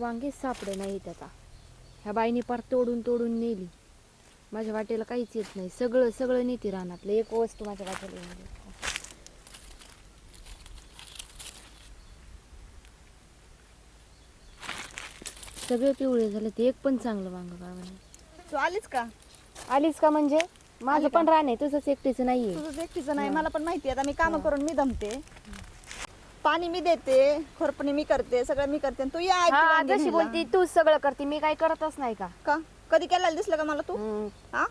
वांगी सापडे नाही आता. ह्या बाईनी पार तोडून तोडून नेली. माझ्या वाटेला काहीच येत नाही. सगळं सगळं नेते रानातलं. एक वस्तू माझ्या वाटेला येत नाही. सगळे पिवळे झाले. ते एक पण चांगलं वांग का म्हणे. तू आलीच का? आलीस का म्हणजे माझं पण रान आहे, तुझंच एकटीचं नाहीये. तुझं एकटीचं नाही, मला पण माहिती आहे. आता मी काम करून मी दमते, पाणी मी देते, खुरपणी मी करते, सगळं मी करते. तू या आधी हा वांगी जशी न्यायला. बोलती तू सगळं करते, मी काय करतच नाही का? का कधी केलेलं दिसलं का मला तू? हा,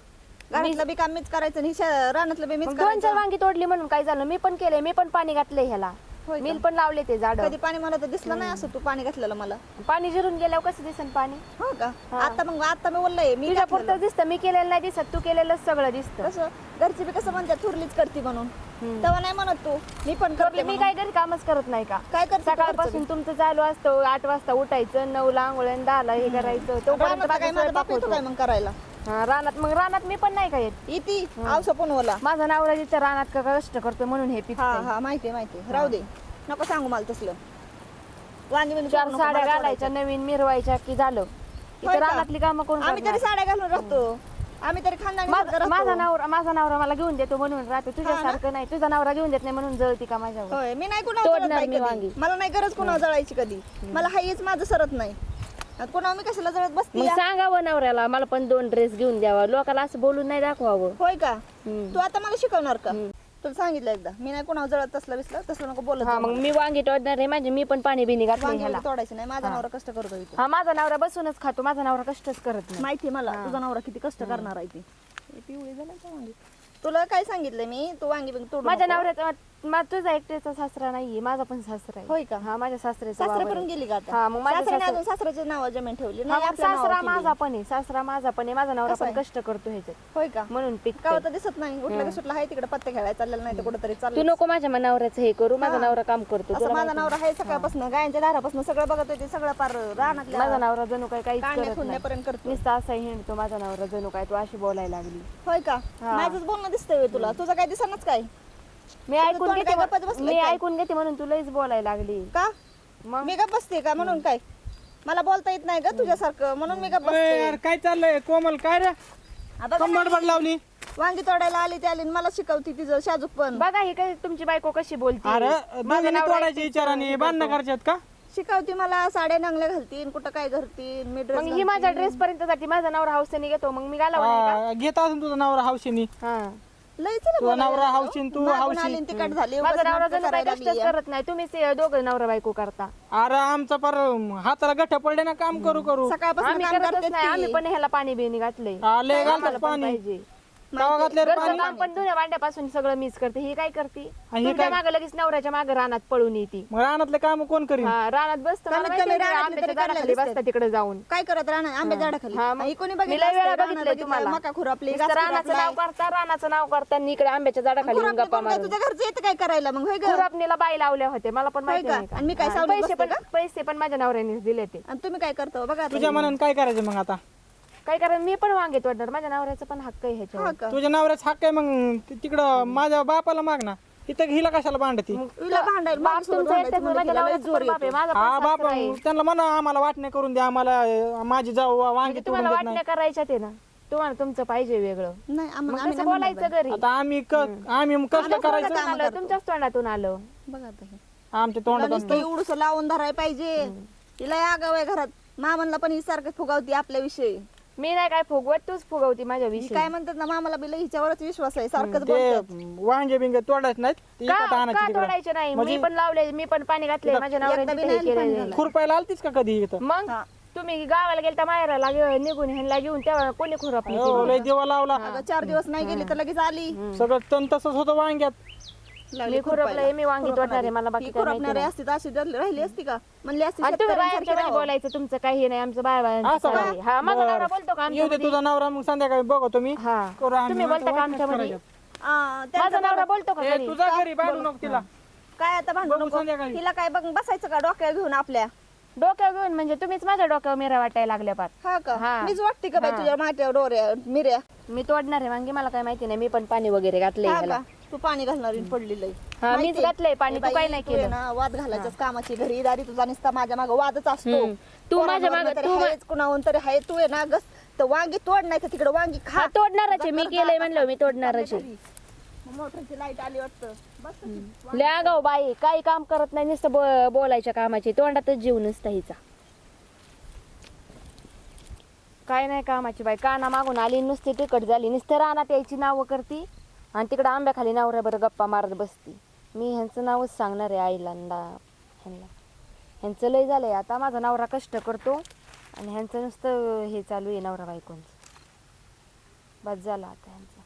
घरातलं बी काम मीच करायचं आणि रानातलं बी मीच मग 2-4 करायचं. वांगी तोडली म्हणून काय झालं? मी पण केले, मी पण पाणी घातलंय ह्याला. होय का? मी पण लावले ते झाड. कधी पाणी मला तर दिसलं नाही असं तू पाणी घातलेलं मला. पाणी जिरून गेल्यावर कसं दिसन पाणी? हो का? हा. आता मी बोललंय मी तुझ्या घातलेलं. पुरतं दिसतं, मी केलेलं नाही दिसत. तू केलेलं सगळं दिसतं. कसं घरची बी कसं म्हणतात थुरलीच करते म्हणून, तेव्हा नाही म्हणत तू मी पण करते. मी काय घरी कामच करत नाही का? काय करते तू सकाळपासून तुमचं चालू असतं. 8 वाजता उठायचं, 9ला आंघोळ, 10ला हे करायचं. तोपर्यंत रानात काय माझा स्वयंपाक बाप येतो होतो. काय मग करायला? हा, रानात मी पण नाही का येत. इती आवसा पण ओला. माझा नवरा जिथं रानात का कष्ट करतो म्हणून हे पिकतंय. हा हा माहिती राहू दे, नको सांगू मला तसलं. वांगी बिंगी 4 नको साड्या मला घालायच्या नवीन मिरवायच्या की झालं. होय इथं का? रानातली कामं कोण आम्ही करणार? तरी साड्या घालून राहतो, आम्ही तरी खानदानी सारखं राहतो. माझा नवरा मला घेऊन देतो म्हणून राहते. तुझ्यासारखं नाही. तुझा नवरा घेऊन देत नाही म्हणून जळती का माझ्यावर? होय, मी नाही कुणावर तोडणार जळत नाही मी वांगी. कधी. मला नाही गरज कुणावर जळायची कधी. मला हाईच माझं सरत नाही. आता कुणावर मी कशाला जळत बसते? मग सांगावं नवऱ्याला मला पण 2 ड्रेस घेऊन द्यावा. लोकांना असं बोलून नाही दाखवावं. होय का? तू आता मला शिकवणार का? तुला सांगितलं एकदा, मी नाही कुणावर जळत तसलं नको बोलत हा, जाऊ मग मला. मी वांगी तोडणार आहे. म्हणजे मी पण पाणी बिनी घातलं वांगी ह्याला. बिंगी तोडायची नाही, माझा नवरा कष्ट करतो इथे. हा, माझा नवरा बसूनच खातो. माझा नवरा कष्टच करत नाही. माहिती मला तुझा नवरा किती कष्ट करणार आहे ती. पिवळी झालं का वांगी? तुला काय सांगितलं मी, तू वांगी बिंगी तोडू माझ्या नको. नवऱ्याचा तुझा एकट्याचा सासरा नाहीये, माझा पण सासरा आहे. होय का? हा, माझ्या सासऱ्याचा वावर सासऱ्यापर्यंत आहे. गेली का आता? हा, मग माझ्या सासऱ्याने सासऱ्या- अजून सासऱ्याच्या नावावर जमीन ठेवली हा, नाही, मग आपल्या सासरा नावावर केली. माझा पण आहे. सासरा माझा पण आहे. माझा नवरा कसं पण आहे? कष्ट करतो ह्याच्यात होय का? म्हणून का पिकतं. होतं दिसत नाही, उठलं की सुटलं आहे तिकडे पत्ते खेळायला चाललेलं नाही तर कुठेतरी तू चाललं. नको माझ्या नवऱ्याचं हे करू. माझा नवरा काम करतो. असं तुला माझा माहिती नवरा आहे सकाळपासून गायांच्या दारापासून सगळं बघत होते, सगळं पार आहे. रानातल्या माझा नवरा जणू काही काहीच कांड्या करत नाही. खुडण्यापर्यंत करतो. नुसता असा हिंडतो माझा नवरा जणू काय. तू अशी बोलायला लागली. होय का? हा. माझंच बोलणं दिसतंय तुला, तुझं काय दिसणच काय? मी तुझं ऐकून तोंड घेते काय गप्पच बसलंय मी काय? ऐकून घेते म्हणून तू लईच बोलायला लागली. का मग मी गप बसते का म्हणून? काय मला बोलता येत नाही ग तुझ्यासारखं म्हणून मी गप अरे बसते. यार काय चाललंय कोमल? काय रे आता कंबरड बड लावली? वांगी तोडायला आली ती आली आणि मला शिकवती तिचं शाजूक पण. बघा ही काय तुमची बायको कशी बोलते. अरे माझा दोघींनी नवरा तोडायच्या एकटीच विचाराने हे बांधणं करतो. करायच्यात का? शिकवती मला, साड्या नांगल्या घालतीन, कुठं काय घालतीन, मी मग ही ड्रेस माझ्या ड्रेस पर्यंत जाते. माझा नवरा हौसेने घेतो. मग मी घालावं नाही हा, घेत असून तुझा नवरा हौशीनी. का? हा. लई चला तुझा नवरा हौशीन, तू हौशी. आली ती कट झाली माझा उगाच नवरा नाटकं जणू काही करायला कष्टच लागली. करत नाही. तुम्हीच दोघं नवरा बायको करता. अरे आमचा पर हाताला गठ्ठा पडले ना काम करू करू. सकाळपासून आम्ही काम करतच करते नाही. आम्ही ती. पण ह्याला पाणी बिणी घातलंय. आले घालतात आम्हाला पण पाणी. पाहिजे. तवा घातले रे घरचं पाणी. काम पण धुण्या भांड्यापासून सगळं मीच करते. ही काय करते? आणि हे तुमच्या काय? मागे लगेच नवऱ्याच्या मागे रानात पळून येते. मग रानातले काम कोण करीन? हा, रानात बसतं. मला कमीत माहिती कमी आहे, रानातले आंब्याच्या तरी झाडाखाली काढलेले बसतं तिकडे जाऊन. काय करत राहणार आंबे झाडाखाली? हा, मग आणि कोणी मी बघितलं लय वेळा असतं, बघितलंय रानात तुम्हाला. मका खुरपली, नुसतं घास रानाचं नाव खुरपलाय. करता, रानाचं नाव करता आणि इकडे आंब्याच्या झाडाखाली येऊन खुरपणी गप्पा कोण काय मारून. तुझ्या घरचं येतं काय करायला मग? होय ग? खुरपणीला बाई लावल्या होते. मला पण माहिती का? नाही का? आणि मी काय हा, सावलीत पैसे बसते पैसे पण माझ्या नवऱ्यानेच दिले ते. आणि तुम्ही काय करता बघा आता. तुझ्या मनाने काय करायचं मग आता? काय कारण मी पण वांगे तोडणार. माझ्या नवऱ्याचा पण हक्क आहे हा ह्याच्यावर. का? तुझ्या नवऱ्याच हक्क आहे मग तिकडं माझ्या बापाला माग ना. इथं हिला कशाला भांडती? हिला भांडायला बाप माझ्यासोबत तुमचा भांडायचं एकट्याच म्हणलं माझ्या की हिला लय नवऱ्याचा जोर पण बाप आहे. येतो. माझा हा पण बाप सासरा आहे. त्यांना म्हणा आम्हाला वाटणे करून द्या, आम्हाला माझी जाऊ वांगी म्हणजे तोडून तुम्हाला देत वाटण्या नाही. करायच्या ते ना. तुम्हाला तुमचं पाहिजे वेगळं. नाही आम्ही मग आम्ही कसं नाही बोलायचं म्हणणार घरी? आता आम्ही कष्ट करायचं काम आलं, करतो. तुमच्याच तोंडातून आलं. बाई. बघा आता हे. आमच्या तोंडात नुसतं एवढंसं लावून धरायला पाहिजे. तिला आगाव आहे घरात. मामांना पण ही सारखं फुगावती आपल्याविषयी. मी नाही काय फुगवत, तूच फुगवती माझ्या ही विषयी. काय म्हणतात ना, मामाला बी लई हिच्यावरच विश्वास आहे, सारखंच ते बोलतात. वांगे बिंगे तोडायच नाहीत ते का एका आणायचे का तिकडं. तोडायचे नाही? म्हणजे मी पण लावले, मी पण पाणी घातले. माझ्या नवऱ्याने एकदा बी तिथे नाही हे पाणी केलेलं. घातलं. खुरपायला आलतीस का कधी इथं? मग हा. तुम्ही गावाला गेलता माहेराला निघून ह्यांना घेऊन तेव्हा कोणी खुरपणी हो, केली? लय दिवा लावला. अगं 4 दिवस नाही गेली तर लगेच आली. सगळं तण तसंच होतं वांग्यात. लागली मी खुरपलंय, खुरपायला. मी वांगी तोडणार आहे. मला बाकी ही काय माहिती खुरपणारी नाही. असती तर अशी राहिली असती का? म्हणली असती आणि तुम्ही शेतकऱ्यांसारखी बाहेरच्या राहावं. बोलायचं, तुमचं काही नाही. आमचं बाय असं का? हा, माझा नवरा बोलतो का येऊ दे आमच्यामध्ये? तुझा नवरा मग संध्याकाळी बघतो मी. हा, करू आम्ही. तुम्ही बोलता का वाटणंच आमच्यामध्ये? करायच्यात. त्यांचा माझा नवरा बोलतो का ए, घरी? तुझा घरी बांधू नको तिला. काय आता भांडू बघू नको. संध्याकाळी. हिला काय बघ बसायचं का डोक्यावर घेऊन आपल्या? डोक्यावर घेऊन म्हणजे तुम्हीच माझ्या डोक्यावर मिरा वाटायला लागल्या पार. हा का? हा. मीच वाटते का बाई हा. तुझ्या माट्यावर डोऱ्या मिऱ्या? मी तोडणार आहे वांगी. मला काय माहिती नाही. मी पण पाणी वगैरे घातलंय हा ह्याला. का? तू पाणी घालणारी पडलेलं आहे. हा, मीच माहितीये? घातलंय पाणी, ए तू बाई, काय नाही तू आहे केलं. ना वाद घालायच्याच कामाची घरी दारी तुझा नुसता माझ्या मागे वादच असतो. तू माझ्या पोरांवरनं मागं- तरी तू मा- आहेच, कुणाहून तरी आहे. तू आहे ना तर वांगी तोड नाही तर तिकडे वांगी खा. हा, तोडणारच आहे मी, केलंय म्हणलं मी तोडणारच आहे. मोटरची लाईट आली वाटतं बस तशी. लय आगाऊ बाई, काही काम करत नाही, नुसतं बोलायच्या कामाची, तोंडातच जीव नसता हिचा. काय नाही कामाची बाई, काना मागून आली नुसती तिकट झाली, नुसतं रानात यायची नावं करती आणि तिकडं आंब्याखाली नवऱ्याबरोबर गप्पा मारत बसती. मी ह्यांचं नावच सांगणार आहे आईला ह्यांना. ह्यांचं लय झालंय आता, माझा नवरा कष्ट करतो आणि ह्यांचं नुसतं हे चालू आहे नवरा बायकोंचं. बस झालं आता ह्यांचं.